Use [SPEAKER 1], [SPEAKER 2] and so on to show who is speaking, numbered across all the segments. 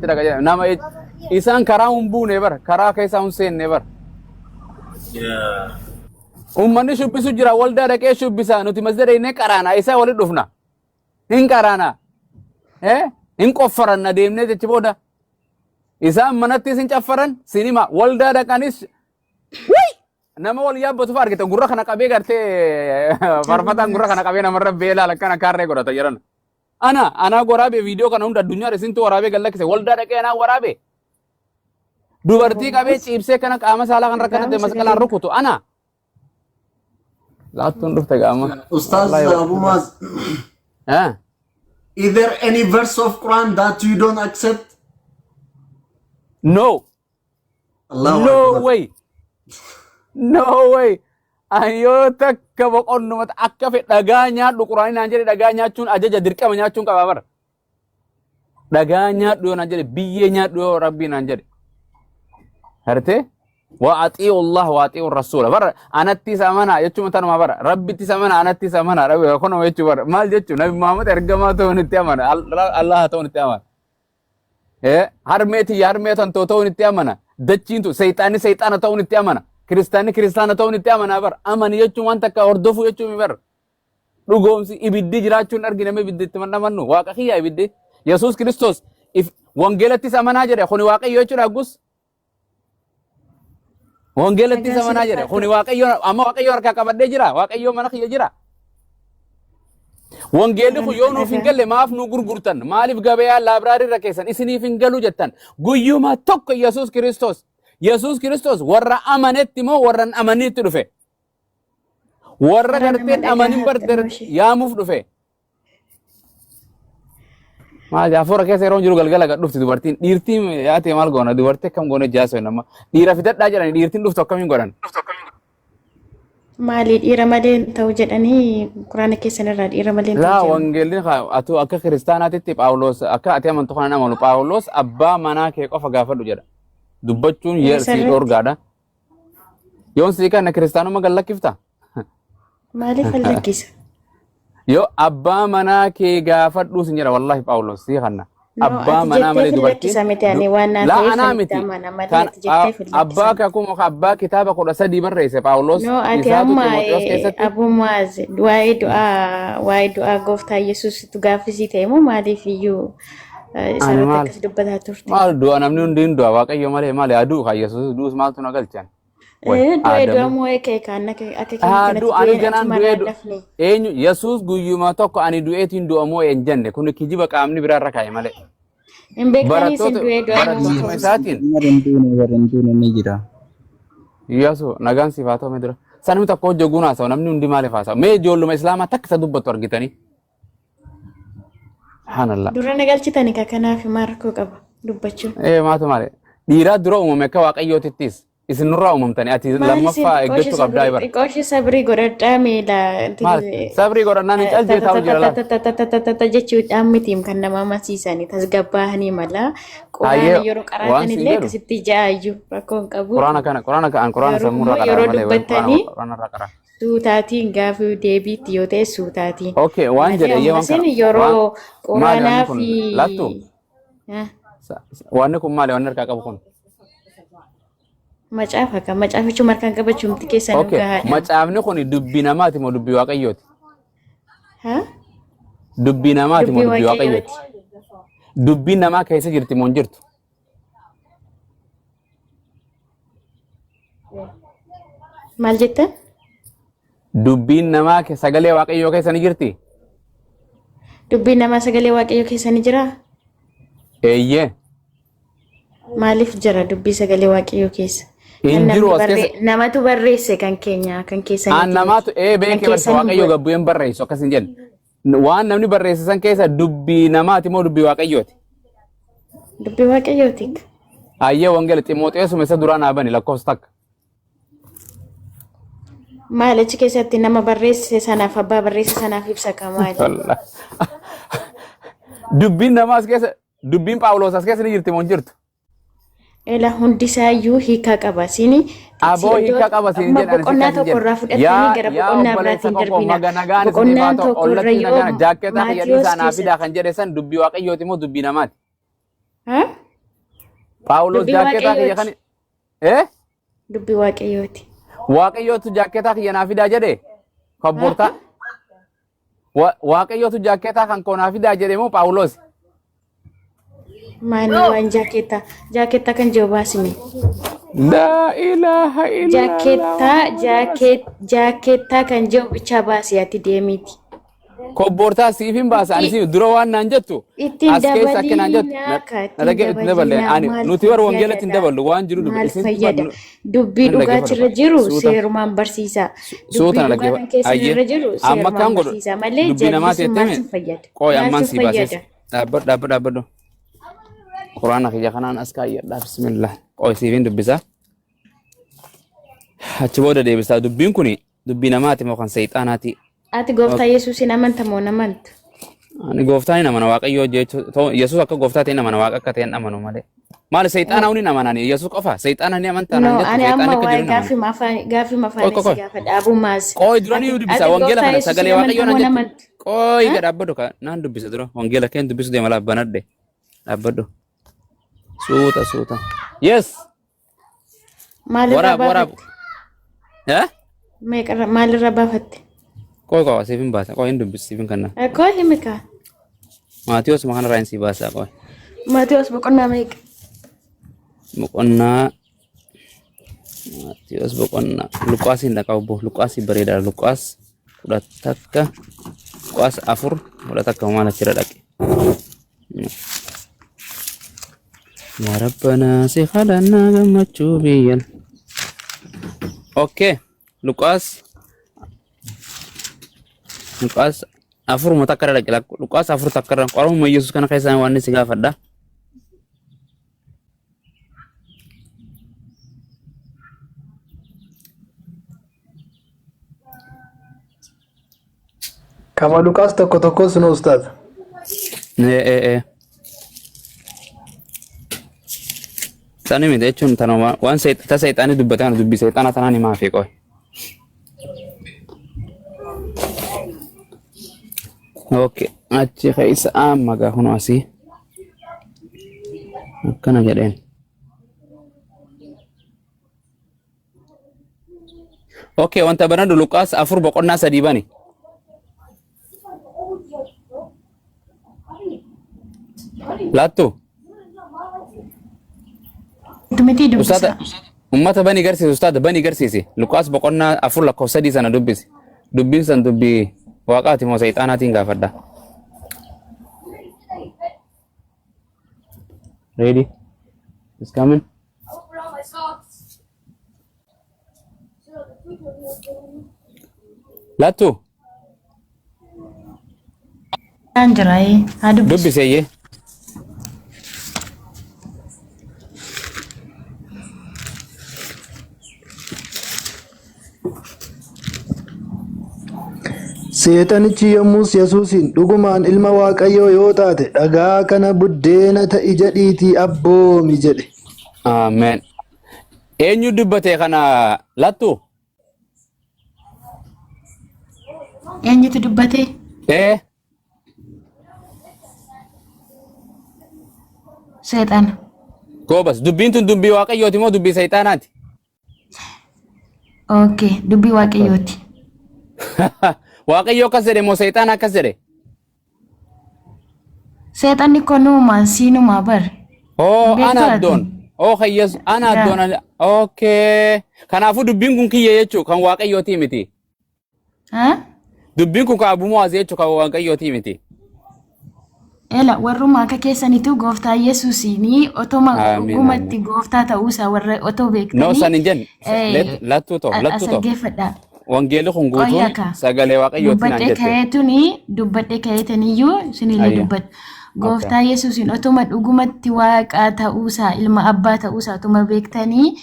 [SPEAKER 1] namatti dhagaa nama isaan karaa humbuune bar karaa keessa hunseenne bar ummanni shubbisu jira waldaa dhaqee shubbisa nuti masjida inni qaraana isa wali dhufna hin qaraana hin qoffaranna deemnee jechi booda isaan manatti sin caffaran sinima waldaa dhaqanis nama wal yaabbatu argite gurra kana qabee gartee farfataan gurra kana qabee namarra beelaa lakkana kaarree godhata jedhan ana waraabe viidiyoo kana hunda addunyaa isintu waraabee gallakkise waldaa dhaqee anaa waraabe dubartii qabee ciibsee kana qaama saalaa kan rakkanatti masqalaan rukutu ana laattuun dhufte qaama
[SPEAKER 2] Ustaz Abu Maz, is there any verse of Quran that you don't accept?
[SPEAKER 1] No. No way. No way. Ayo takka boqonnumat akka fe dhagaa nyaadhu Quraanii naan jedhe dhagaa nyaachuun ajaja dirqama nyaachuun qaba bar. Dhagaa nyaadhu yoo naan jedhe biyyee nyaadhu yoo Rabbii naan jedhe. Harte wa atii'u Allah wa atii'u Rasuula bar anatti samana jechuun tanuma bar Rabbitti samana anatti samana rabbi kono jechuu bar maal jechuu Nabi Muhammad ergamaa ta'uun itti amana Allah ta'uun itti amana. Harmeeti harmeetan ta'uun itti amana dachiintu seyxaana ta'uun itti amana. Kiristaana ta'uun itti amana bar amani jechuun waan takka hordofu jechuun bar dhugoomsi ibiddi jiraachuun arginame ibiddi itti mannamannu waaqa kiyya ibiddi Yesuus Kiristoos wangeelattis amanaa jedhe kuni waaqayyo jechuudha gus wangeelattis amanaa jedhe kuni waaqayyo amma waaqayyo harkaa qabadhee jira waaqayyo mana kiyya jira wangeelli kun yoo nuuf hin galle maaf nu gurgurtan maaliif gabayaa laabraarii irra keessan isiniif hin galu jettan guyyuma tokko Yesuus Kiristoos warra amanetti moo warra amanitti dhufe warra garteen amanin barter yaamuuf dhufe maal afura keessa yeroo jiru galgala gad dhufti dubartiin dhiirtiin yaate maal goona dubartii akkam goone jaaso nama dhiira fidadhaa jedhani dhiirtiin dhuftu akkamiin godhan
[SPEAKER 3] maali dhiira malee ta'u jedhanii Quraana keessan irraa dhiira malee ta'u
[SPEAKER 1] laa wangeelli atu akka kiristaanaatitti Phaawulos akka ati amantu kana amanu Phaawulos abbaa manaa kee qofa gaafadhu jedha dubbachuun yeersii dhorgaadha yoon sii kana kiristaanuma gallakkifta
[SPEAKER 3] maaliif lakkisa
[SPEAKER 1] yoo abbaa manaa kee gaafadhu sin jedha wallahi Phaawulos sii kana abbaa manaa malee dubartiin laa anaa miti kan abbaa kakuma abbaa kitaaba 13 barreesse Phaawulos
[SPEAKER 3] isaatu Timoteos keessatti Abu Maaz waa'ee du'aa gooftaa Yesuus tu gaaffisii ta'e moo maaliif iyyuu sarata akkas dubbataa turte
[SPEAKER 1] maal du'a namni hundi hin du'a waaqayyo malee maali aduu kan Yesuus du'us maaltu na galchan
[SPEAKER 3] du'a moo eekee kan akka
[SPEAKER 1] kanatti ani ganaan du'ee eenyu Yesuus guyyuma tokko ani du'eetiin du'a moo en jenne kun kijiba qaamni biraarra kaa'e malee
[SPEAKER 3] hin beekanii sin du'ee
[SPEAKER 1] barattoota isaatiin
[SPEAKER 4] ni jira
[SPEAKER 1] Yesuus nagaan sifaatoo medira sanni tokko hojjeguun haasa'u namni hundi maaliif haasa'u mee ijoolluma islaamaa takka isa dubbatu argitanii subhanallah
[SPEAKER 3] dura nagalchitani ka kanaaf markoo qaba dubbachuun
[SPEAKER 1] maatu malee dhiiraa dura uumame akka waaqayyootittis isinurraa uumamtani ati lammaffaa eeggachuu qabdaa bara
[SPEAKER 3] xiqqooshi sabrii godhadhaa meela
[SPEAKER 1] sabrii godhannaan hin callee taa'u jira laata
[SPEAKER 3] jechuudhaan mitiim kan nama amansiisanii tasgabbaahanii mala quraana yeroo qaratan illee akkasitti ja'aayyuu rakkoon qabu
[SPEAKER 1] quraana sammuurra qaraa
[SPEAKER 3] yeroo dubbattanii suutaatiin gaafii deebiitti yoo ta'e suutaatiin
[SPEAKER 1] okay waan jedhe
[SPEAKER 3] yeroo quraanaa fi
[SPEAKER 1] laattu wanni kun maali wanni harkaa qabu kun
[SPEAKER 3] macaafa kan macaafichu markaan qabachuumti keessan
[SPEAKER 1] gahaadha macaafni kun dubbii namaati moo dubbii waaqayyooti dubbii namaati moo dubbii waaqayyooti dubbii namaa keessa jirti moo hin jirtu
[SPEAKER 3] maal jettan
[SPEAKER 1] dubbiin namaa sagalee waaqayyoo keessa ni jirti
[SPEAKER 3] dubbiin namaa sagalee waaqayyoo keessa ni jira
[SPEAKER 1] eeyyee
[SPEAKER 3] maaliif jira dubbii sagalee waaqayyoo keessa
[SPEAKER 1] Injiru
[SPEAKER 3] namatu barreesse kan keenya kan keessan
[SPEAKER 1] namatu beekee barreesse waaqayyo gabbu'een barreessu akkas hin jenne waan namni barreesse san keessa dubbii namaati moo dubbii waaqayyooti
[SPEAKER 3] dubbii waaqayyooti
[SPEAKER 1] ayyee wangeela Ximooteesuma isa duraan haabani lakkoofsa takka
[SPEAKER 3] maalichi keessatti nama barreesse sanaaf abbaa barreesse sanaaf ibsa kamaali
[SPEAKER 1] dubbiin namaas keessa dubbiin Phaawulos as keessa ni jirti moo hin jirtu
[SPEAKER 3] ela hundi saayuu hiika qaba sini
[SPEAKER 1] aboo hiika qaba sini jedhan
[SPEAKER 3] boqonnaa tokko irraa fudhatanii gara boqonnaa biraatiin darbina boqonnaan tokko irra yoo
[SPEAKER 1] jaakkeetaa fayyadii isaanaa fidaa kan jedhe san dubbii waaqayyooti moo dubbii namaati Paawulos jaakketaa kiyya kan
[SPEAKER 3] dubbii waaqayyooti.
[SPEAKER 1] Waaqayyootu jaakketaa kiyya naa fidaa jedhe kobbortaa. Waaqayyootu jaakketaa kan koo naa fidaa jedhe moo Paawulos?
[SPEAKER 3] Maani waan jaakketaa kan jiru baasime.
[SPEAKER 1] La ilaha illallah.
[SPEAKER 3] Jaakketaa kan jiru bichaa baasii ati deemiti.
[SPEAKER 1] Kobbortaa siifin baasa ani siif dura waan naan jettu
[SPEAKER 3] ittiin
[SPEAKER 1] as keessa akka naan jettu
[SPEAKER 3] dabalii
[SPEAKER 1] ittiin daballe ani nuti warra wangeelatti hin daballu waan jiru
[SPEAKER 3] maal fayyada dubbii dhugaachirra jiru seerumaan barsiisa dubbii dhugaan keessirra jiru seerumaan barsiisa malee jallisummaan sin fayyada
[SPEAKER 1] qoy ammaan si baases dhaabbadhu quraana kiyya kanaan as kaayyadha bismillah qoy siifin dubbisa achi booda deebisaa dubbiin kuni dubbii namaati moo kan seexaanaati.
[SPEAKER 3] Ati gooftaa Yesuusin amanta moo namantu?
[SPEAKER 1] Ani gooftaa hin amana waaqayyoo jechuun Yesuus akka gooftaa ta'e namana waaqa akka ta'e hin amanu malee. Maali seexaana huni namanani Yesuus qofa seexaana ni amantaa naan jettu
[SPEAKER 3] seexaana akka jiru gaafi mafaan gaafa dhaabu maas.
[SPEAKER 1] Qoy durani dubbisa wangeela kana sagalee waaqayyoo naan jettu. Qoy gadaabbadhu ka naan dubbisa dura wangeela keen dubbisu deema laabbanadhe dhaabbadhu. Suuta. Yes.
[SPEAKER 3] Maalirraa baafatte? Maalirraa baafatte?
[SPEAKER 1] Qoy siifin baasa qoy hin dubbisa siifin kanna.
[SPEAKER 3] Qoy himika.
[SPEAKER 1] Maatiyoos makana raayin si baasa qoy.
[SPEAKER 3] Maatiyoos boqonnaa meeqa?
[SPEAKER 1] Boqonnaa Maatiyoos boqonnaa Luqaasiin dhaqaa obbo Luqaasii bareedaa Luqaas 10 Luqaas 4 10 maal achirra dhaqe. Yaa Rabbanaa si kadhannaa gammachuu biyyan. Okay Luqaas 4 matakkara dhaqe Luqaas 4 takkara qoruma Yesuus kana keessaa waan si gaafadha.
[SPEAKER 5] Kama Luqaas tokko sunu ustaad.
[SPEAKER 1] Tani miti jechuun tanuma waan seexaanii dubbatan dubbii seexaana tanaan himaa fi qoy. Okay, achi keessa amma gaa kun asii akkana jedheen. Okay, wanta banadu Luqaas 4 boqonnaa 3 bani. Laattu.
[SPEAKER 3] Tumiti dubbisa.
[SPEAKER 1] Ummata bani garsiisi ustaada bani garsiisi Luqaas boqonnaa 4 lakkoofsa 3 sana dubbisi. Dubbiin san dubbii waaqaati moo seexaanaatiin gaafadha. Ready? It's coming. Laattu.
[SPEAKER 3] Anjirai, aduh.
[SPEAKER 1] Dubbise ye.
[SPEAKER 5] Seexanichi yommus Yesuusin dhugumaan ilma Waaqayyoo yoo taate dhagaa kana buddeena ta'i jedhiitii abboomi jedhe.
[SPEAKER 1] Amen. Eenyu dubbate kana Laattu?
[SPEAKER 3] Eenyutu dubbate? Seexana.
[SPEAKER 1] Goobas dubbiin tun dubbii Waaqayyooti moo dubbii seexaanaati?
[SPEAKER 3] Okay, dubbii Waaqayyooti.
[SPEAKER 1] Waaqayyo akkas jedhe moo seexaan akkas jedhe?
[SPEAKER 3] Seexanni konuuma siinuma bar.
[SPEAKER 1] Oh, ana addoon. Oh, Yesus ana addoon. Okay. Kanaafuu dubbiin kun kiyya jechuu kan Waaqayyooti miti. Dubbiin kun kan Abumaaz jechuu kan Waaqayyooti miti.
[SPEAKER 3] Ela warruma akka keessanitu gooftaa Yesuusiin otoma dhugumatti gooftaa ta'uusaa warra otoo beektanii.
[SPEAKER 1] No san hin jenne. Lattu to.
[SPEAKER 3] Asaggeeffadha.
[SPEAKER 1] Wangeelli kun guutuun sagalee Waaqayyooti naan jette.
[SPEAKER 3] Dubbadhe kaa'etaniyyuu sinillee dubbadhu. Gooftaa Yesuusiin otoma dhugumatti waaqaa ta'uusaa ilma abbaa ta'uusaa otoma beektanii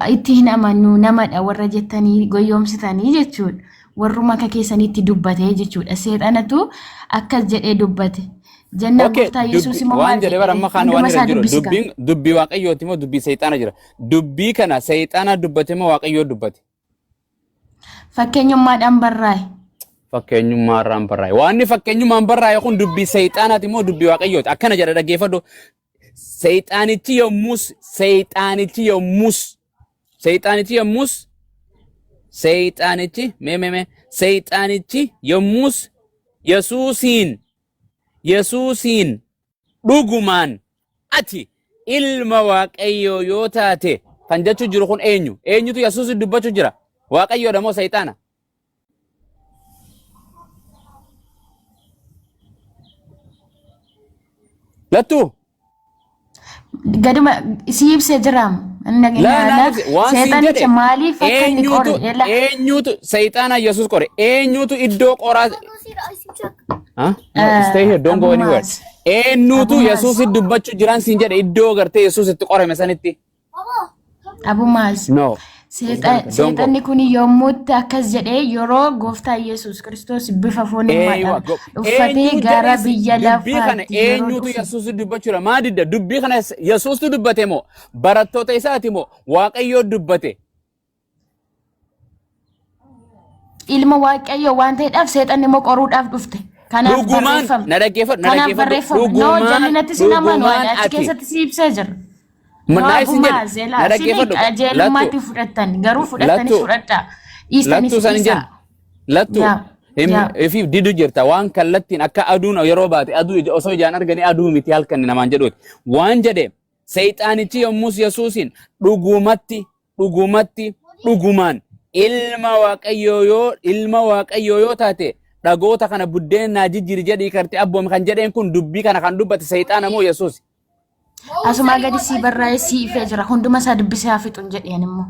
[SPEAKER 3] itti hin amannu namadha warra jettanii goyoomsitanii jechuudha. Warruma akka keessanitti dubbatee jechuudha. Seexanatu akkas jedhee dubbate. Janna gooftaa Yesuus immoo
[SPEAKER 1] waan jedhe bara amma kaan waan irra jiru dubbii Waaqayyooti moo dubbii seexaana jira. Dubbii kana seexaana dubbate moo Waaqayyoo dubbate?
[SPEAKER 3] Fakkeenyummaadhaan barraa'e.
[SPEAKER 1] Fakkeenyummaadhaan barraa'e. Waan inni fakkeenyummaan barraa'e kun dubbii seexaanaati moo dubbii Waaqayyooti? Akkana jedha dhaggeeffadhu. Seyxaanichi yommus Seyxaanichi yommus Yesuusiin dhugumaan ati ilma Waaqayyoo yoo taate kan jechuu jiru kun eenyu? Eenyutu Yesuus dubbachuu jira? Waaqayyoodha moo Seyxaana? Lattu
[SPEAKER 3] Gaduma si ibsee jiraam. Seexanicha maaliif akka inni qore?
[SPEAKER 1] eenyutu Seyxaana Yesuus qore? Eenyutu iddoo qoraa? Huh? No, stay here, don't go anywhere. Eenyutu Yesuus dubbachuu jiran siin jedhe iddoo gartee Yesuus itti qorame sanitti?
[SPEAKER 3] Abu Maaz.
[SPEAKER 1] No.
[SPEAKER 3] Seexanni kun yommuu akkas jedhee yeroo gooftaa Yesuus Kiristoos bifa foonummaadhaan uffatee gara biyya lafaatti
[SPEAKER 1] eenyutu Yesuus dubbachuu jira? Maa didda dubbii kana Yesuustu dubbate moo barattoota isaati moo Waaqayyoo dubbate?
[SPEAKER 3] Ilma Waaqayyoo waan ta'eedhaaf seexanni immoo qoruudhaaf dhufte. Kanaaf barreeffame.
[SPEAKER 1] Na dhaggeeffadhu.
[SPEAKER 3] No, jallinatti si namaan achi keessatti si ibsee jira.
[SPEAKER 1] Manaa isin jedhe na dhaggeeffadhu.
[SPEAKER 3] Qajeelummaatti fudhattan garuu fudhattanii fudhadhaa. Dhiistanii
[SPEAKER 1] isa. Lattu ifiif didu jirta waan kallattiin akka aduun yeroo baate aduu osoo ijaan arganii aduu miti halkan namaan jedhuuti. Waan jedhe Seyxaanichi yommus Yesuusiin dhugumaan ilma Waaqayyoo yoo taate dhagoota kana buddeen naa jijjiiri jedhii karte abboom kan jedheen kun dubbii kana kan dubbate Seyxaana moo Yesuus?
[SPEAKER 3] Asuma gadi si barraa'ee si ifee jira. Hunduma isaa dubbisee hafixuun jedheen immoo.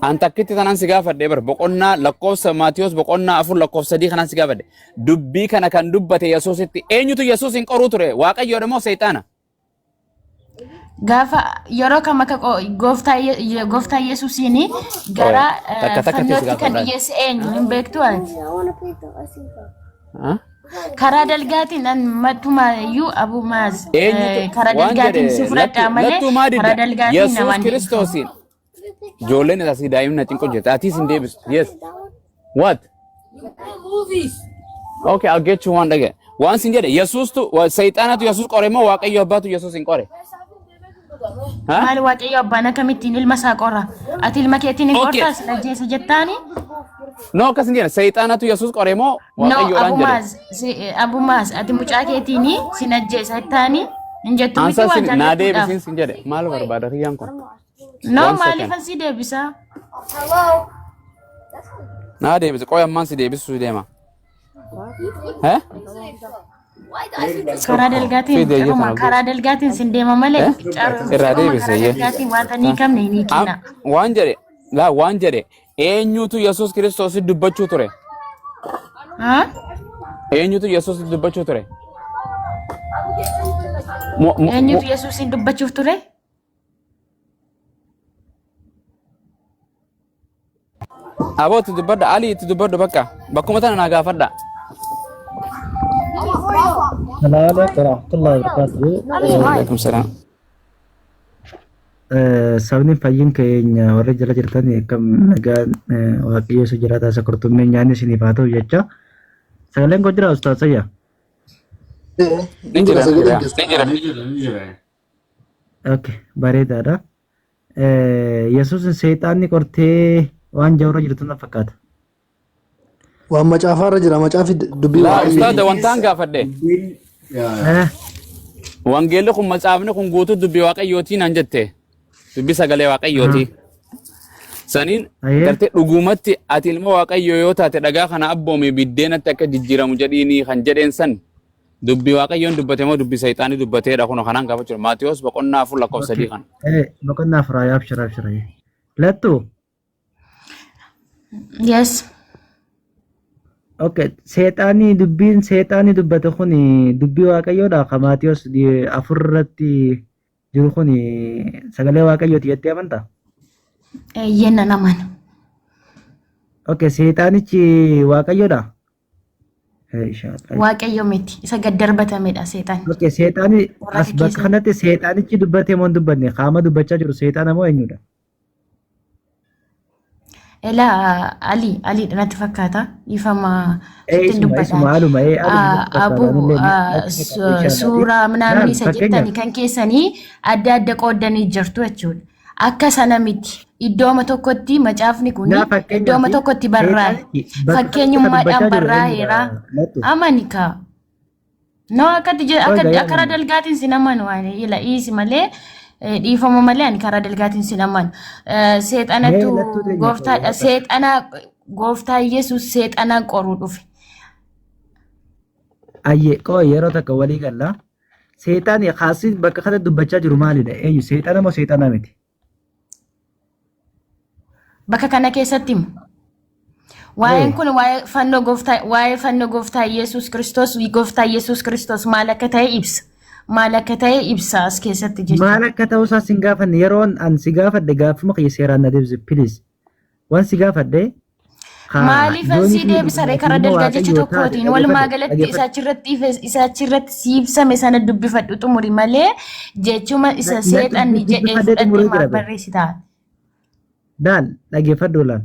[SPEAKER 1] An takkitti tanaan si gaafadhe bar boqonnaa lakkoofsa Maatiyos boqonnaa 4 lakkoofsa 3 kanaan si gaafadhe. Dubbii kana kan dubbate Yesuusitti eenyutu Yesuusin qoruu ture? Waaqayyoodha moo Seyxaana?
[SPEAKER 3] Gaafa yeroo kam akka gooftaa Yesuusiin gara fannootti kan dhiyeesse eenyu hin beektu ati? Karaa dalgaatiin mattumayyuu Abu Maaz karaa dalgaatiin si fudhadhaa malee karaa dalgaatiin namaan
[SPEAKER 1] Kiristoosiin ijoolleen asii daa'imna cinqoo jirta atiis hin deebisu. Yes. What? Okay, I'll get you one again. Waan sin jedhe Yesuustu Seyxaanatu Yesuus qore moo Waaqayyo abbaatu Yesuus hin qore?
[SPEAKER 3] Maal Waaqayyo abbaan akkamittiin ilma isaa qora? Ati ilma keetiin hin qortaas ajjeesa jettaani?
[SPEAKER 1] No, akkas hin jedhe Seyxaanatu Yesuus qore moo Waaqayyoodhaan jedhe?
[SPEAKER 3] Abu Maaz ati mucaa keetiin sin ajjeesa jettaani? Hin jettu miti waan jaallattuudhaaf.
[SPEAKER 1] Naa deebisiin sin jedhe maal barbaada kiyyaan kun?
[SPEAKER 3] No, maaliifan si deebisa?
[SPEAKER 1] Naa deebisa qoy ammaan si deebisuu deema.
[SPEAKER 3] Karaa dalgaatiin sin deema malee
[SPEAKER 1] irraa deebise
[SPEAKER 3] dalgaatiin wanta ni qabne ni kenna.
[SPEAKER 1] Waan jedhe eenyutu Yesuus Kiristoos dubbachuu ture? Eenyutu Yesuus dubbachuu ture?
[SPEAKER 3] Eenyutu Yesuus dubbachuuf ture?
[SPEAKER 1] Aboo itti dubbadha Ali itti dubbadhu bakka bakkuma tana naa gaafadha.
[SPEAKER 4] Assalamu alaikum warahmatullahi wabarakatuh.
[SPEAKER 1] Waalaikum salaam.
[SPEAKER 4] Sabni fayyin keenya warra jala jirtan akkam nagaan Waaqayyo isa jiraata isa qurxummee nyaanni isiniif haa ta'u jecha. Sagaleen koo jira Ustaaz Sayyaa?
[SPEAKER 1] Ni jira.
[SPEAKER 4] Okay, bareedaadha. Yesuus Seyxaanni qortee waan jawra jirtu na fakkaata.
[SPEAKER 5] Waan macaafaarra jira macaafi dubbii
[SPEAKER 1] Ustaaz wantaan gaafadhe. Wangeelli kun macaafni kun guutuu dubbii Waaqayyootiin an jette. Dubbii sagalee Waaqayyooti. Saniin gartee dhugumatti ati ilma Waaqayyoo yoo taate dhagaa kana abboomee biddeenatti akka jijjiiramu jedhiini kan jedheen san dubbii Waaqayyoon dubbate moo dubbii Seyxaanii dubbateedha kun kanaan gaafachuu. Maatiyos boqonnaa 4 lakkoofsa 3 kan.
[SPEAKER 4] Boqonnaa 4 abshira. Lattu.
[SPEAKER 3] Yes.
[SPEAKER 4] Okay, dubbiin Seyxaanii dubbate kun dubbii Waaqayyoodha. Kan Maatiyos 4 irratti jiru kun sagalee Waaqayyooti jettee amantaa?
[SPEAKER 3] Yenna naman.
[SPEAKER 4] Okay, Seyxaanichi Waaqayyoodha?
[SPEAKER 3] Waaqayyo miti. Isa gad darbatamedha Seyxaan.
[SPEAKER 4] Okay, Seyxaanii as bakka kanatti Seyxaanichi dubbatee moo hin dubbanne? Qaama dubbachaa jiru Seyxaana moo eenyudha?
[SPEAKER 3] Ela Ali natti fakkaata ifama sittin
[SPEAKER 4] Isuma
[SPEAKER 3] dubbadhaan
[SPEAKER 4] maaluma
[SPEAKER 3] abu suuraa minaamin isa jettani
[SPEAKER 4] fakkeenyaaf
[SPEAKER 3] kan keessanii adda qoodanii jirtu jechuudha. Akka sana miti iddooma tokkotti macaafni kun
[SPEAKER 4] naa fakkeenyaaf
[SPEAKER 3] iddooma tokkotti barraa'e
[SPEAKER 4] seexanni bakka kanatti kan
[SPEAKER 3] fakkeenyummaadhaan
[SPEAKER 4] dubbachaa jiru
[SPEAKER 3] barraa'eera
[SPEAKER 4] eenyudha lattu
[SPEAKER 3] amanika. No akkatti
[SPEAKER 4] qoy gayyaa
[SPEAKER 3] akkara dalgaatiin sin amanu waan ila dhiisi malee dhiifama malee ani karaa dalgaatiin sin amanu. Seexanatu
[SPEAKER 4] lattuu teenya qoy
[SPEAKER 3] gooftaadha seexana gooftaa Yesuus seexana qoruu dhufe.
[SPEAKER 4] ayyee qoy yeroo takka walii galla seexanni kaasii bakka kanatti dubbachaa jiru maalidha eenyu seexana moo seexana miti
[SPEAKER 3] Bakka kana keessatti himu. Waa'een kun waa'ee fannoo gooftaa Yesuus Kiristoos gooftaa Yesuus Kiristoos maal akka ta'e ibsa. Maal akka ta'e ibsa as keessatti jechuudha.
[SPEAKER 4] maal akka ta'uu isaa sin gaafanne yeroon an si gaafadhe gaafuma kiyya seeraan na deebise please waan si gaafadhe
[SPEAKER 3] Maaliif
[SPEAKER 4] yoonii
[SPEAKER 3] si
[SPEAKER 4] fi
[SPEAKER 3] deebisare karaa
[SPEAKER 4] ilma
[SPEAKER 3] dalgaa jecha
[SPEAKER 4] waaqayyoo taate
[SPEAKER 3] tokkootiin walumaa
[SPEAKER 4] dhaggeeffadhe
[SPEAKER 3] galatti isaachirratti si ibsame sana dubbifadhu xumuri malee jechuma isa
[SPEAKER 4] natti
[SPEAKER 3] seexanni jedhee
[SPEAKER 4] dubbifadhee
[SPEAKER 3] fudhattee
[SPEAKER 4] xumurii
[SPEAKER 3] maal
[SPEAKER 4] jira be
[SPEAKER 3] barreessita.
[SPEAKER 4] daal dhaggeeffadhu laan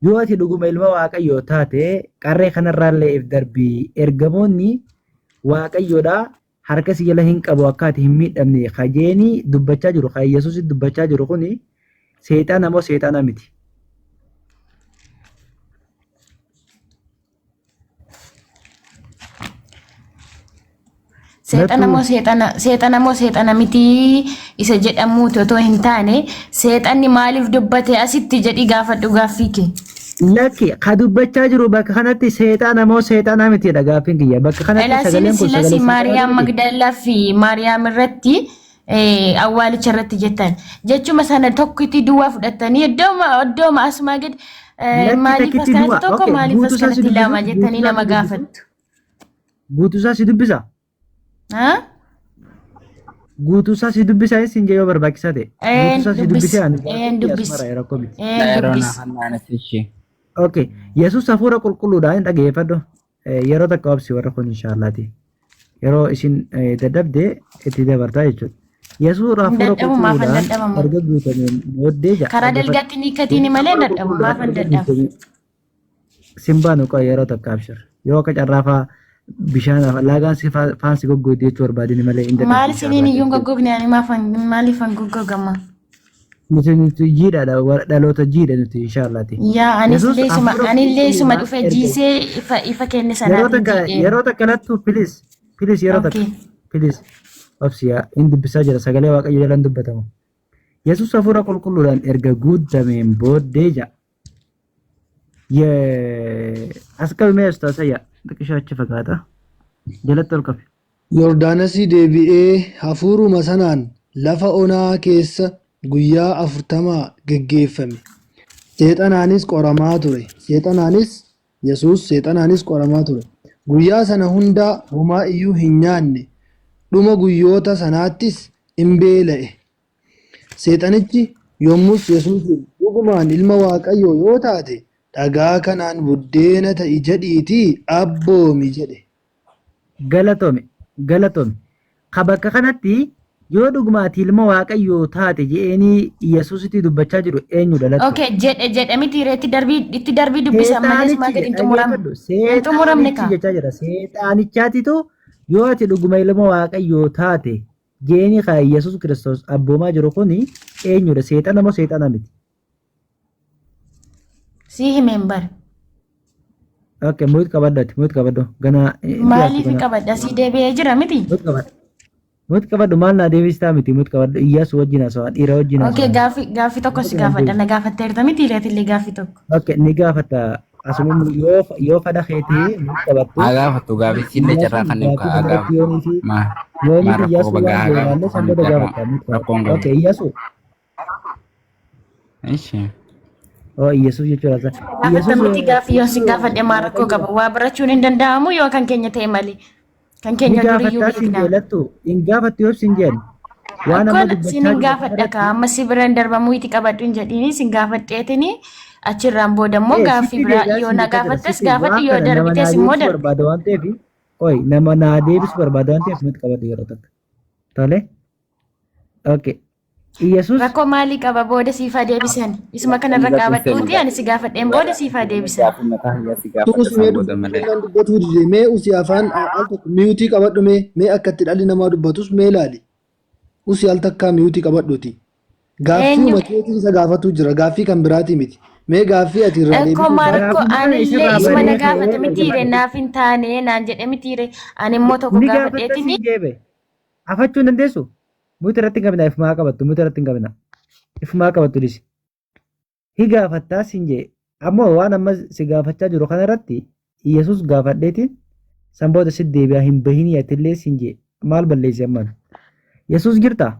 [SPEAKER 4] yoo ati dhuguma ilma waaqayyoo taate qarree kanarraallee if darbii ergamoonni waaqayyoodha harka si jala hin qabu akka ati hin miidhamne kajeeni dubbachaa jiru kan yesuus dubbachaa jiru kuni seexana moo seexana miti
[SPEAKER 3] Seexana moo seexana miti isa jedhamuuti otoo hin taane seexanni maaliif dubbate asitti jedhi gaafadhu gaaffii kee.
[SPEAKER 4] lakki ka dubbachaa jiru bakka kanatti seexana moo seexana mitidha gaaffiin kiyya bakka kanatti sagaleen kun
[SPEAKER 3] Silasi
[SPEAKER 4] sagalee
[SPEAKER 3] Maariyaam
[SPEAKER 4] seexanaa miti
[SPEAKER 3] Magdalaa fi Maariyaam irratti awwaalicha irratti jettan jechuma sana tokkitti duwwaa fudhattanii iddooma asumaa gad
[SPEAKER 4] lakki
[SPEAKER 3] maaliif as
[SPEAKER 4] takkitti
[SPEAKER 3] kanatti
[SPEAKER 4] du'a
[SPEAKER 3] tokko
[SPEAKER 4] okay
[SPEAKER 3] maaliif as
[SPEAKER 4] guutuusaa si
[SPEAKER 3] kanatti lama
[SPEAKER 4] dubbisa
[SPEAKER 3] jettanii nama gaafattu.
[SPEAKER 4] guutuusaa si dubbisa
[SPEAKER 3] Haa?
[SPEAKER 4] guutuusaa si dubbisa sin jee yoo barbaachisaa ta'e guutuusaa si dubbisee ani
[SPEAKER 3] dubbis
[SPEAKER 4] asmara rakkoo miti
[SPEAKER 1] Daa'iroo
[SPEAKER 3] dubbis.
[SPEAKER 1] naanna'anis ishee.
[SPEAKER 4] okay yesuus hafuura qulqulluudhaan dhaggeeffadhu yeroo takka obsi warra kun inshaallaati yeroo isin dadhabde itti dabartaa jechuudha yesuus hafuura
[SPEAKER 3] Dadhabu maaf hin
[SPEAKER 4] qulqulluudhaan
[SPEAKER 3] dadhabamu?
[SPEAKER 4] erga guutameen booddee
[SPEAKER 3] Karaa dalgaatti ni katiin malee dadhabu maaf hin dadhabu?
[SPEAKER 4] simbaanu qoy yeroo takka abshir yoo akka carraafaa bishaan laagaan si faan si goggoodde jechuu barbaadini malee hin
[SPEAKER 3] Maal
[SPEAKER 4] dadhabdu
[SPEAKER 3] isiniin iyyuu hin goggogne ani maaliif hin goggogama?
[SPEAKER 4] nuti jiidhaadha dhaloota jiidha nuti inshaallaati
[SPEAKER 3] Yaa
[SPEAKER 4] yesuus hafuura
[SPEAKER 3] anillee isuma dhufe
[SPEAKER 4] qulqulluudhaan erga
[SPEAKER 3] jiisee ifa kenne sanaatiin jiidheera.
[SPEAKER 4] yeroo takka lattu pilis yeroo takka
[SPEAKER 3] Okay.
[SPEAKER 4] pilis obsiyaa hin dubbisaa jira sagalee waaqayyo jalaan dubbatamu yesuus hafuura qulqulluudhaan erga guutameen booddee ja as qabimee as taasaya xiqqishaa achi fagaata jalatti ol qabe
[SPEAKER 5] Yordaanosii deebi'ee hafuuruma sanaan lafa onaa keessa guyyaa 40 geggeeffame. Seexanaanis qoramaa ture. Seexanaanis qoramaa ture. Guyyaa sana hundaa homaa iyyuu hin nyaanne. Dhuma guyyoota sanaattis hin beela'e. Seexanichi yommus Yesuusiin dhugumaan ilma Waaqayyoo yoo taate dhagaa kanaan buddeena ta'i jedhiitii abboomi jedhe.
[SPEAKER 4] galatoome ka bakka kanatti yoo dhugumaati ilma waaqayyoo taate je'eenii yesuusitti dubbachaa jiru eenyu dhalatu
[SPEAKER 3] Okay, jedhe miti itti darbii dubbisa malee maa gadi hin xumuramne
[SPEAKER 4] seexaanichi jechaa jira seexaanichaatitu yoo ati dhuguma ilma waaqayyoo taate je'eenii ka yesuus kiristoos abboomaa jiru kuni eenyudha seexana moo seexana miti
[SPEAKER 3] si himeen bara.
[SPEAKER 4] okay muyut qabadhu gana
[SPEAKER 3] Maaliif qabadha si deebi'ee jira miti?
[SPEAKER 4] muyut qabadhu maal naa deebistaa miti muyut qabadhu iyyaasu wajjin haasawaa dhiira wajjin
[SPEAKER 3] Okay,
[SPEAKER 4] haasawaa
[SPEAKER 3] gaaffii tokko si gaafadha na gaafatteerta miti illee gaaffii tokko.
[SPEAKER 4] okay ni gaafata asuma yoo fada keetii muyut qabattu
[SPEAKER 1] Haa gaafattu gaaffii siinne carraa kanneen kaa gaafa.
[SPEAKER 4] yoonii
[SPEAKER 1] Maa
[SPEAKER 4] iyyaasu
[SPEAKER 1] rakkoo bagaa
[SPEAKER 4] waan
[SPEAKER 1] haa
[SPEAKER 4] beelaallee san booda gaafata muyut
[SPEAKER 1] rakkoon
[SPEAKER 4] qabata okay iyyaasu
[SPEAKER 1] Ishee.
[SPEAKER 4] iyyasuuf jechuudha
[SPEAKER 3] Gaafata miti gaaffii yoo si gaafadhe maa rakkoo qaba waa barachuun hin danda'amu yoo kan keenya ta'e malee kan
[SPEAKER 4] ni
[SPEAKER 3] keenya duriyyuu
[SPEAKER 4] gaafattaa sin
[SPEAKER 3] beeknaa.
[SPEAKER 4] jeelattu hin gaafatti yoo sin jeen waan amma
[SPEAKER 3] Akkon sin hin gaafadha ka amma si biraan darbamuu itti qabadhu hin jedhini sin gaafadheetini achirraan booda immoo gaaffii biraa yoo na gaafattes gaafadhu yoo darbitees immoo darbi.
[SPEAKER 4] barbaada waan ta'eef qoy nama naa deebisu barbaada waan ta'eef nuti qabadhu yeroo takka tole okay Yesus
[SPEAKER 3] Rakkoo maalii qaba booda siifaa deebisan? Isuma kanarra qaabadhuuti ani si gaafadheen booda siifaa deebisan.
[SPEAKER 5] Tuqus mee dubbatuu dide mee usii afaan al tokko miyuutii qabadhu mee akka itti dhalli namaa dubbatus mee ilaali. Usii al takkaa miyuutii qabadhuuti. Gaaffii makeetii isa gaafatu jira gaaffii kan biraatii miti. Mee gaaffii ati irraa
[SPEAKER 3] Rakkoo Marko anillee isuma na gaafate mitiire naaf hin taane naan jedhe mitiire ani immoo tokko
[SPEAKER 4] ni
[SPEAKER 3] gaafadheetini.
[SPEAKER 4] gaafadheetini. Afachuu hin dandeessu. Muti irratti hin qabina ifumaa qabattu muti irratti hin qabina. Ifumaa qabattu disi. Hi gaafattaa siin jee ammoo waan amma si gaafachaa jiru kana irratti Yesus gaafadheetiin san booda si deebi'aa hin bahinii atillee siin jee maal balleessi ammaan. Yesus jirtaa?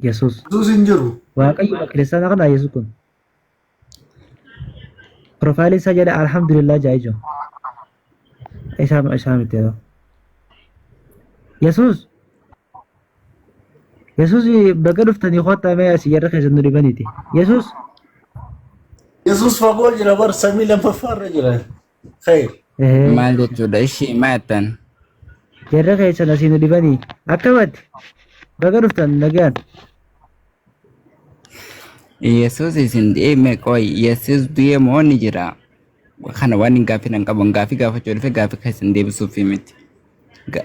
[SPEAKER 4] Yesus.
[SPEAKER 2] Yesus hin jiru.
[SPEAKER 4] Waaqayyo kiristaana kana Yesus kun. Profaayilii isaa jedha alhamdulillah jaayijo. Isaa miti yoo. Yesus. Yesus baga dhuftanii kottaa mee asii jarra keessan nu dhibaniiti. Yesus.
[SPEAKER 2] Yesus fagoo jira bar samii lammaffaarra jira. Khayr.
[SPEAKER 1] Maal jechuudha ishii maatan.
[SPEAKER 4] Jarra keessan asii nu dhibanii. Akkamatti baga dhuftan nagaan.
[SPEAKER 1] Yesus isin deeme qoy Yesus du'ee moo ni jira. Kana waan hin gaaffii nan qabu gaaffii gaafachuu dhufe gaaffii keessan deebisuuf miti.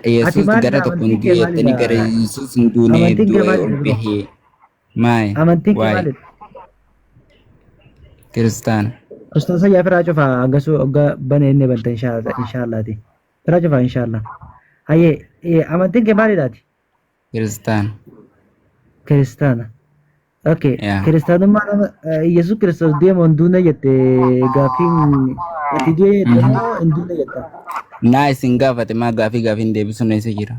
[SPEAKER 1] Yesus gara tokkoon du'eettanii gara Yesus hin duunee du'ee ol bahee. Maay.
[SPEAKER 4] Amantiin kee maalidha?
[SPEAKER 1] Kiristaana.
[SPEAKER 4] Ustaasa yaa firaa cufaa hangasuu hoggaa bana inni banta inshaallaati. Firaa cufaa inshaallah. Hayyee amantiin kee maalidhaati?
[SPEAKER 1] Kiristaana.
[SPEAKER 4] Kiristaana. Okay.
[SPEAKER 1] Yeah.
[SPEAKER 4] Kiristaanummaa nama Yesus Kiristoos deemuun duuna jette gaaffiin ati du'ee moo hin duune jetta?
[SPEAKER 1] Naa isin gaafate maa gaaffiin deebisuun eessa jira?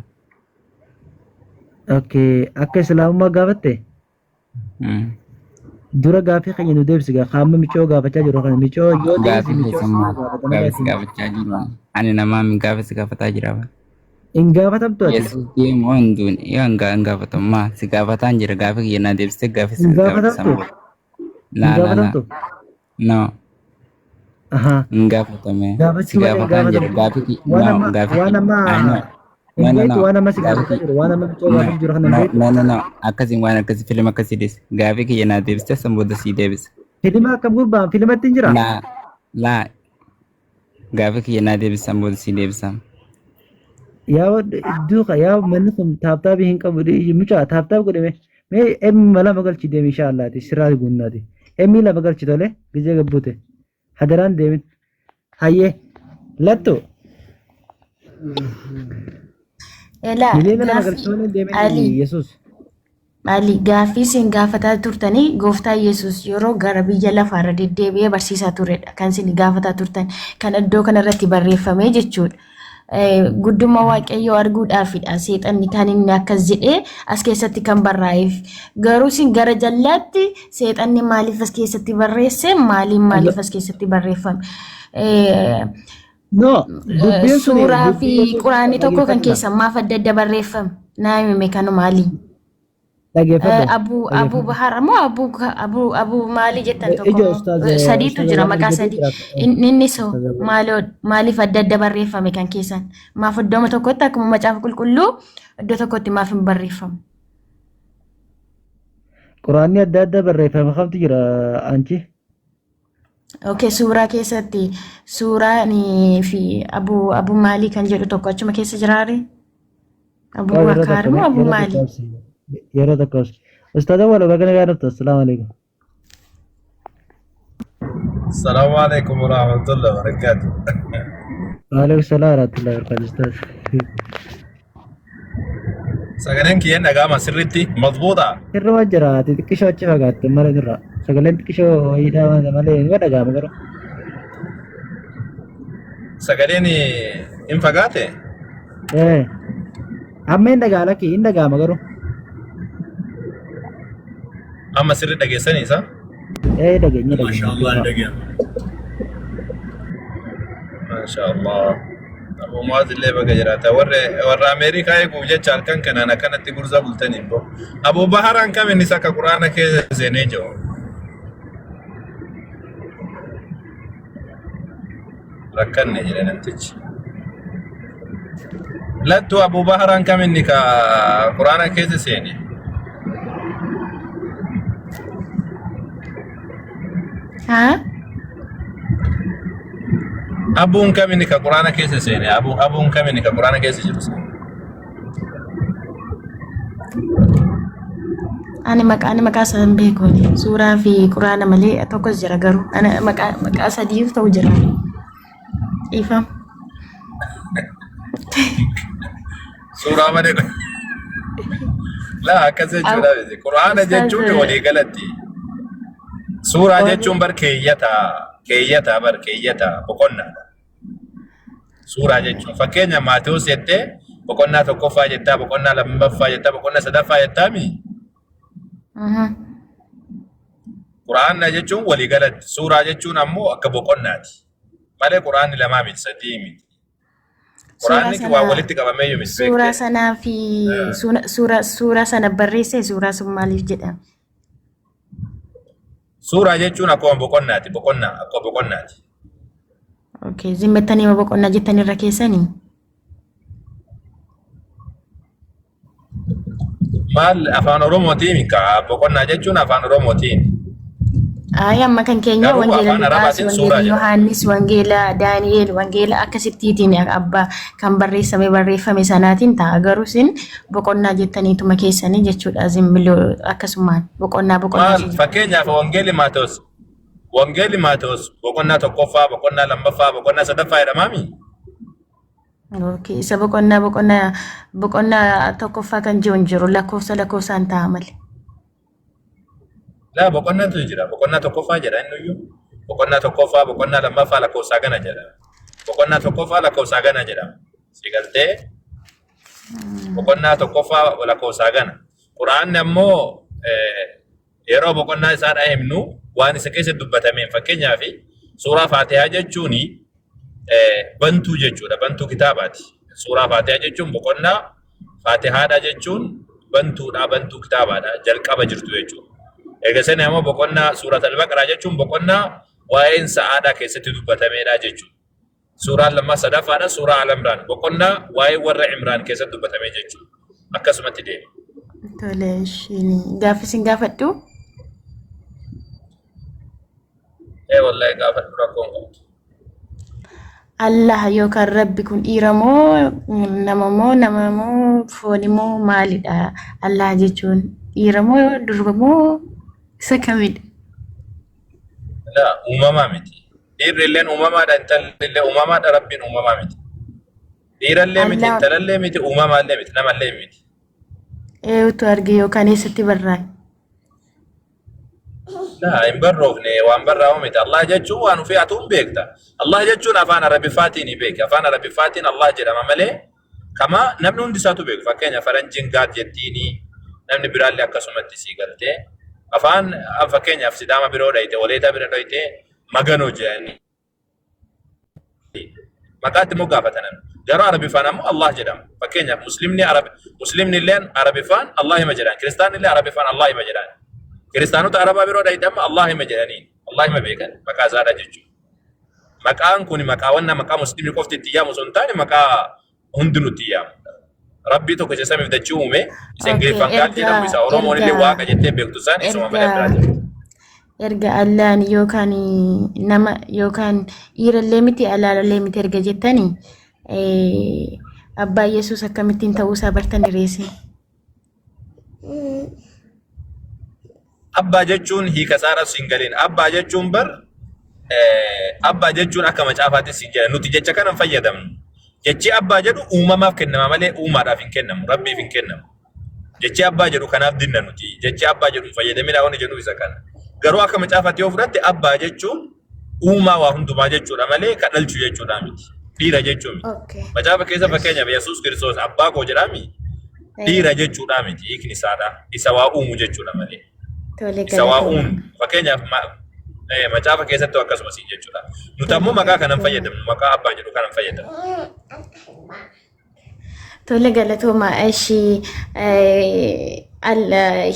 [SPEAKER 4] Okay. Akka islaamummaa gaafatte? Dura gaaffii keenya nu deebisi qaama michoo gaafachaa jiru kana michoo yoo deebisi michoo
[SPEAKER 1] gaafachaa jiru. Ani namaa min gaafasi gaafataa jira.
[SPEAKER 4] In gaafatamtu ati?
[SPEAKER 1] Yesus deemu hin duune yoo hin gaafatammaa si gaafataan jira gaaffii kiyya naa deebisee gaaffii si
[SPEAKER 4] gaafatamtu?
[SPEAKER 1] Laa. No.
[SPEAKER 4] Aha.
[SPEAKER 1] Hin gaafatame.
[SPEAKER 4] Gaafachuu malee
[SPEAKER 1] gaafataan jira gaaffii
[SPEAKER 4] waan amma waan amma si gaafataa jiru waan amma michoo gaafachuu jiru kana beektu?
[SPEAKER 1] No. Akkasiin waan akkasii filima akkasii deesse gaaffii kiyya naa deebisee san booda sii deebise.
[SPEAKER 4] Filima akkam gurbaan filimatti hin jira?
[SPEAKER 1] Laa. Gaaffii kiyya naa deebisee san booda sii deebisa.
[SPEAKER 4] Yaa duuka yaa manni kun taaptaabii hin qabu mucaa taaptaab godhame mee emmi mala magalchi deemi inshaallaati sirraa gunnaati emmi lama galchi tole gijee gabbute hadaraan deemin hayyee lattu miliyoona lama galchoonni deemin Yesus.
[SPEAKER 3] Ali gaaffii isin gaafataa turtanii gooftaa Yesus yeroo gara biyya lafaarra deddeebi'ee barsiisaa turedha kan isin gaafataa turtan kan iddoo kanarratti barreeffamee jechuudha. Guddummaa waaqayyoo arguudhaafidha seexanni kan inni akkas jedhee as keessatti kan barraa'eef garuu isin gara jallaatti seexanni maaliif as keessatti barreesse maaliif as keessatti barreeffame
[SPEAKER 4] No, dubbiin sun
[SPEAKER 3] suuraa fi quraanii tokko kan keessa maaf adda adda barreeffame naa hime kanu maali abu bahar moo abu maali jettan tokko sadiitu jira maqaa sadii inni so maaliif adda adda barreeffame kan keessan maaf iddoo tokkotti akkuma macaafa qulqulluu iddoo tokkotti maaf hin barreeffamu
[SPEAKER 4] quraanii adda adda barreeffame kamtu jira anchi
[SPEAKER 3] Okay, suuraa keessatti suuraa ni fi abu maali kan jedhu tokko achuma keessa jiraare abu bakar moo abu maali
[SPEAKER 4] yeroo tokko ustaada wala bagana gaadatu assalamu alaykum
[SPEAKER 6] السلام عليكم ورحمة الله وبركاته.
[SPEAKER 4] وعليكم السلام ورحمة الله وبركاته أستاذ.
[SPEAKER 6] سكرين كي أنا قام سرتي مضبوطة.
[SPEAKER 4] سر وجرا تكشوا أشوفها قات مرة جرا سكرين تكشوا إذا ما مالين ولا قام كرو.
[SPEAKER 6] سكريني إن فقاته.
[SPEAKER 4] إيه. أما إن دقالة كي إن دقام كرو.
[SPEAKER 6] أما سر دقيسني صح؟
[SPEAKER 4] إيه دقيني
[SPEAKER 6] ما شاء الله دقيا. ما شاء الله. أبو معاذ اللي بقى جراته ور أمريكا يقول جت شاركان كنا أنا كانت تقولزا بولتني بو أبو بحران كم النساء كقرآن كي زينيجو ركنني جرنا نتج Lattu Abu Baharan kam inni ka Qur'aana keessa seene.
[SPEAKER 3] Ha?
[SPEAKER 6] Abuun kam inni ka Qur'aana keessa seene. Abuun kam inni ka Qur'aana keessa jiru.
[SPEAKER 3] Ani maqaa san beekuni. Suuraa fi Quraana malee tokkos jira garuu. Ana maqaa sadii ta'u jira. Ifam.
[SPEAKER 6] Suuraa malee. La akkasii jira. Qur'aana jechuun walii galatti. Suuraa jechuun bar keeyyata boqonnaa. Suuraa jechuun fakkeenya Maatewos jettee boqonnaa tokkoffaa jettaa, boqonnaa lammaffaa jettaa, boqonnaa sadaffaa jettaami. Qur'aana jechuun walii galatti. Suuraa jechuun ammoo akka boqonnaati. Malee Qur'aanni lamaa miti sadii miti. Qur'aanni waa walitti qabamee yoo miti.
[SPEAKER 3] Suuraa sanaa fi suuraa sana barreesse suuraa sun maaliif jedhama?
[SPEAKER 6] Suuraa jechuun akkuma boqonnaati. Akkuma boqonnaati.
[SPEAKER 3] Okay, zimmettanii ma boqonnaa jettanii irra keessanii?
[SPEAKER 6] Maal afaan Oromootiin ka boqonnaa jechuun afaan Oromootiin.
[SPEAKER 3] Ay, amma kan keenya wangeela Luqaas, wangeela Yohaannis, wangeela Daani'eel, wangeela akkasittiin abbaa kan barreeffame sanaatiin ta'a. Garuu isin boqonnaa jettaniituma keessanii jechuudha. Zimbiloo akkasumaan boqonnaa.
[SPEAKER 6] Maal fakkeenyaaf wangeelli Maatewos boqonnaa tokkoffaa, boqonnaa lammaffaa, boqonnaa sadaffaa jedhamaami.
[SPEAKER 3] Okay, isa boqonnaa tokkoffaa kan jiru lakkoofsaan ta'a malee.
[SPEAKER 6] La boqonnatu jira. Boqonnaa tokkoffaa jedha inni iyyuu. Boqonnaa tokkoffaa, boqonnaa lammaffaa lakkoofsaa gana jedha. Boqonnaa tokkoffaa lakkoofsaa gana jedha. Sigaltee boqonnaa tokkoffaa lakkoofsaa gana. Quraanni ammoo yeroo boqonnaa isaa himnu waan isa keessatti dubbatameen fakkeenyaaf suuraa Faatihaa jechuun bantuu jechuudha. Bantuu kitaabaati. Suuraa Faatihaa jechuun boqonnaa, Faatihaadha jechuun bantuudha, bantuu kitaabaadha. Jalqaba jirtu jechuudha. Eegasanii ammoo boqonnaa suuraa Al-Baqaraa jechuun boqonnaa waa'een sa'aadaa keessatti dubbatameedha jechuudha. Suuraan lammaa sadaffaadha. Suuraa Al-Imraan boqonnaa waa'ee warra Imraan keessatti dubbatamee jechuudha. Akkasumatti deema.
[SPEAKER 3] Tole, gaaffisin gaafadhu.
[SPEAKER 6] Wallahi gaafadhu rakkoon qabdu.
[SPEAKER 3] Allah yookaan Rabbi kun dhiira moo nama moo fooni moo maalidha? Allah jechuun dhiira moo durba moo isa kamidha?
[SPEAKER 6] La uumamaa miti. Dhiirri illeen uumamaadha, intalli illee uumamaadha, Rabbiin uumamaa miti. Dhiira illee miti, intala illee miti, uumamaa illee miti, nama illee miti.
[SPEAKER 3] Utu arge yookaan eessatti barraa'e?
[SPEAKER 6] La hin barroofne waan barraa'u miti. Allah jechuun waan ofii atuun beekta. Allah jechuun afaan Arabiffaatiin beeki. Afaan Arabiffaatiin Allah jedhama malee kama namni hundi isaatu beeku. Fakkeenya faranjiin gaad jettiini namni biraallee akkasumatti sii galtee afaan fakkeenyaaf Sidaama biroo dhayite, Waleetaa bira dhayite maganoo jedhanii maqaatti immoo gaafatan. Garuu Arabiffaan ammoo Allah jedhama. Fakkeenyaaf Muslimni illeen Arabiffaan Allah hima jedhan. Kiristaanni illee Arabiffaan Allah hima jedhan. Kiristaanota Arabaa biroo dhayite amma Allah hima jedhanii. Allah hima beekan maqaa isaadha jechuudha. Maqaan kun maqaa Muslimni qofti itti yaamu sun taane maqaa hundi nutti yaamu. Rabbii tokko isa samiif dachii uume isa Ingiliffaan gaal jedhamu isa Oromoon illee Waaqa jettee beektu isaan isuma malee biraa jiru.
[SPEAKER 3] Erga Allahan yookaan nama yookaan dhiirallee miti alaalallee miti erga jettanii abbaa Yesuus akkamittiin ta'uusaa bartanii reesse?
[SPEAKER 6] Abbaa jechuun hiika saaras hin galiin. Abbaa jechuun abbaa jechuun akka macaafaattis hin jedhan. Nuti jecha kanan fayyadamnu. Jechi abbaa jedhu uumamaaf kennama malee uumaadhaaf hin kennamu. Rabbiif hin kennamu. Jechi abbaa jedhu kanaaf dinna nuti. Jechi abbaa jedhu fayyadamina waan jedhu isa kana. Garuu akka macaafaatti yoo fudhatte abbaa jechuun uumaa waa hundumaa jechuudha malee kan dhalchu jechuudha miti. Dhiira jechuun miti. Macaafa keessa fakkeenyaaf Yesuus Kiristoos abbaa koo jedhaa miti. Dhiira jechuudha miti. Hiikni isaadha. Isa waa uumu jechuudha malee. Isa waa uumu. Fakkeenyaaf macaafa keessatti akkasuma siin jechuudha. Nuti ammoo maqaa kanan fayyadamnu. Maqaa abbaa jedhu kanan fayyadamnu.
[SPEAKER 3] Tole galatooma ishii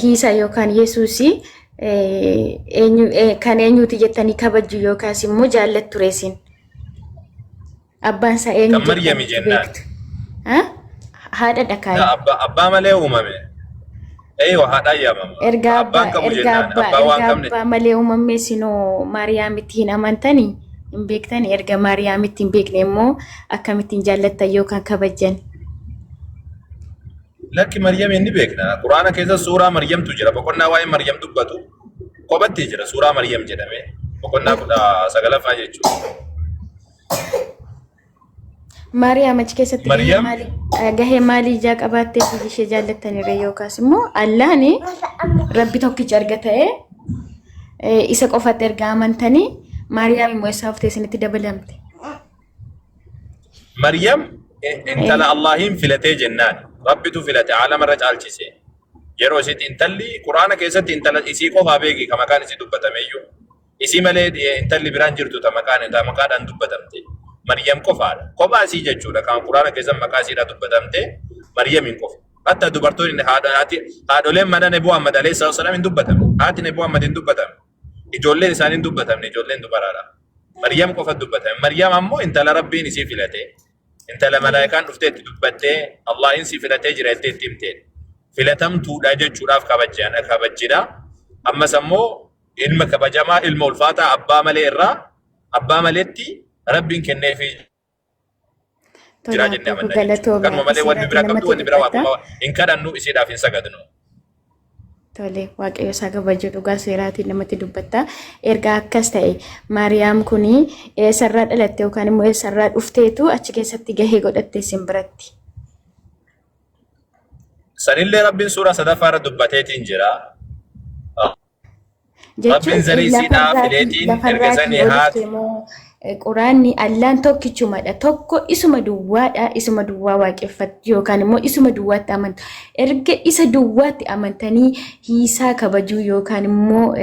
[SPEAKER 3] hiisa yookaan Yesuusii kan eenyuti jettanii kabajju yookaas immoo jaallattu reesin? Abbaan isaa eenyu?
[SPEAKER 6] Kan Maryami jennaan.
[SPEAKER 3] haadha dhakaa.
[SPEAKER 6] Abbaa malee uumame. Eeyyo haadha yaamama.
[SPEAKER 3] Erga
[SPEAKER 6] Abbaan qabu jennaan abbaa waan qabne.
[SPEAKER 3] abbaa malee uumamee sinoo Maariyaamitti hin amantanii hin beektanii erga Maariyaamitti hin beekne immoo akkamittiin jaallattan yookaan kabajjan.
[SPEAKER 6] Lakki Maryam inni beekna. Quraana keessa suuraa Maryamtu jira. Boqonnaa waa'ee Maryam dubbatu qobatti jira suuraa Maryam jedhamee. Boqonnaa 19 jechuudha.
[SPEAKER 3] Maariyaam achi keessatti gahee maalii ijaa qabaattee fi ishee jaallattanirra yookaas immoo Allaahni Rabbi tokkicha erga ta'e isa qofatti erga amantanii Maariyaam immoo eessa haftee isinitti dabalamte.
[SPEAKER 6] Maryam intala Allahiin filatee jennaan. Rabbitu filate aalamarra caalchise. Yeroo isitti intalli Quraana keessatti intala isii qofaa beeki ka maqaan isii dubbatameeyyuu. Isii malee intalli biraan jirtu ta maqaadhaan dubbatamte. Maryam qofaadha. Kophaa isii jechuudha. Kan Quraana keessa maqaa isiidhaan dubbatamte Maryamiin qofa. Hatta dubartoonni haadholeen mana Nebuu Muhammad alayhi salaam hin dubbatamne. Haati Nebuu Muhammad hin dubbatamne. Ijoolleen isaanii hin dubbatamne. Ijoolleen dubaraadha. Maryam qofa dubbatame. Maryam ammoo intala Rabbiin isii filate. Intala malaayikaan dhuftee itti dubbattee Allahin si filatee jira itti himteen. Filatamtuudha jechuudhaaf kabajjidha. Ammas ammoo ilma kabajamaa ilma ulfaataa abbaa malee irraa abbaa maleetti Rabbiin kenneefi jira jennee amanna. Kanuma malee wanni biraa qabdu wanni biraa waaquma hin kadhannu isiidhaaf hin sagadnu.
[SPEAKER 3] Tole waaqayyo isaa kabajuu dhugaa seeraatiin namatti dubbatta. Erga akkas ta'e Maariyaam kuni eessarraa dhalatte yookaan immoo eessarraa dhufteetu achi keessatti gahee godhatte isin biratti.
[SPEAKER 6] Sanillee Rabbiin suuraa sadaffaa irra dubbateetiin jira. Rabbiin zarii isiidhaa fileetiin erga sanii haati.
[SPEAKER 3] Quraanni Allaan tokkichumadha. Tokko isuma duwwaadha. Isuma duwwaa waaqeffatu yookaan immoo isuma duwwaatti amantu. Erga isa duwwaatti amantanii hiisaa kabajuu yookaan immoo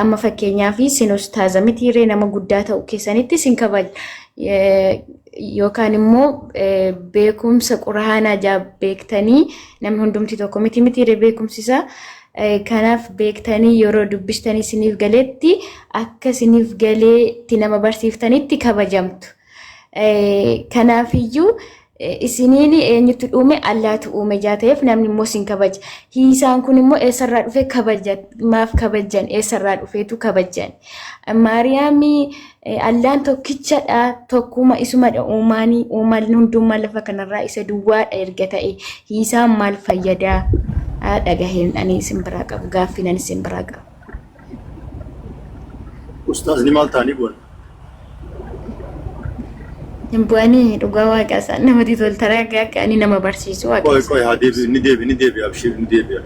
[SPEAKER 3] amma fakkeenyaaf sin ustaaza mitiiree nama guddaa ta'u keessanitti sin kabaju. Yookaan immoo beekumsa quraanaa beektanii namni hundumti tokko mitiiree beekumsisaa. Kanaaf beektanii yeroo dubbistanii siniif galeetti akka siniif galeetti nama barsiiftanitti kabajamtu. Kanaafiyyuu isiniin eenyutu uume Allaatu uume jaateef namni immoo sin kabaja. Hiisaan kun immoo eessarraa dhufe kabajan maaf kabajan eessarraa dhufeetu kabajan. Maariyaamii Allaan tokkichadha tokkuma isumadha uumaan hundummaa lafa kanarraa isa duwwaadha erga ta'e hiisaan maal fayyadaa? Dhagaheen ani isin biraa qabu gaaffiin ani isin biraa qabu.
[SPEAKER 2] Ustaazni maal ta'anii bu'an?
[SPEAKER 3] Hin bu'anii dhugaa waaqaa isaan namatti toltara akka ani nama barsiisu waaqaa.
[SPEAKER 2] Qoy haa deebi'u ni deebi'a abshir ni deebi'a.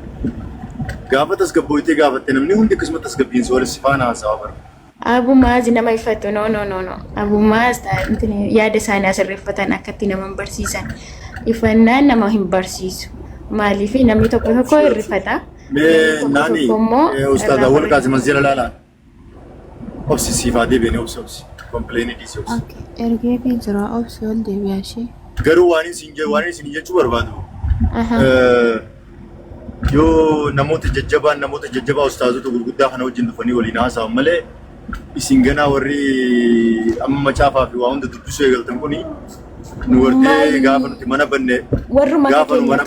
[SPEAKER 2] Gaafa tasgabbooyitee gaafatte namni hundi akkasuma tasgabbiinsa walitti faana haasawaa bara.
[SPEAKER 3] Abumaaz nama ifatu no. Abumaaz yaada isaanii asirreeffatan akkatti nama barsiisan. Ifannaan nama hin barsiisu. Maaliif namni tokko hirrifata.
[SPEAKER 2] Naani ustaadha wal kaase masjida laalaa. Obsi siifaa deebi'anii obsi. Kompileeni dhiisi obsi.
[SPEAKER 7] Ergee fi jira obsi ol deebi'aa ishee.
[SPEAKER 2] Garuu waan isin jechuu barbaadu. Yoo namoota jajjabaa ustaazota gurguddaa kana wajjin dhufanii waliin haasa'an malee isin ganaa warri amma macaafaa fi waa hunda dubbisuu eegaltan kuni nu wartee gaafa nuti mana banne gaafa nu mana